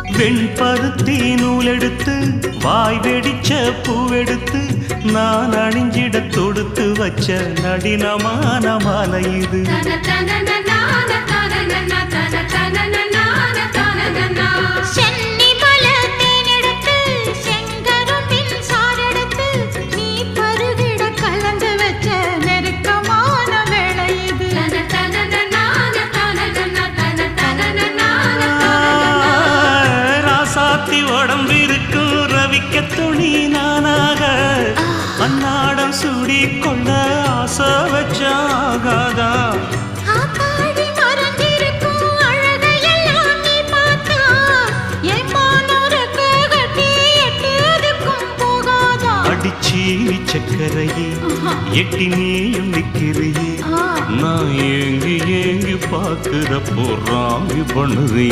வெண்பருத்தி நூலெடுத்து வாய் வெடிச்ச பூவெடுத்து நான் அணிஞ்சிட தொடுத்து வச்ச நடினமான மாலை இது. உடம்பிருக்கும் ரவிக்க துணி நானாக அன்னாடம் சூடி கொண்ட ஆசை வச்சாகாதா. அடிச்சீனி சக்கரையே எட்டி நீயும் நிக்கிறியே நான் ஏங்கி ஏங்கி பாக்குற போறாங்க பண்ணுறியே.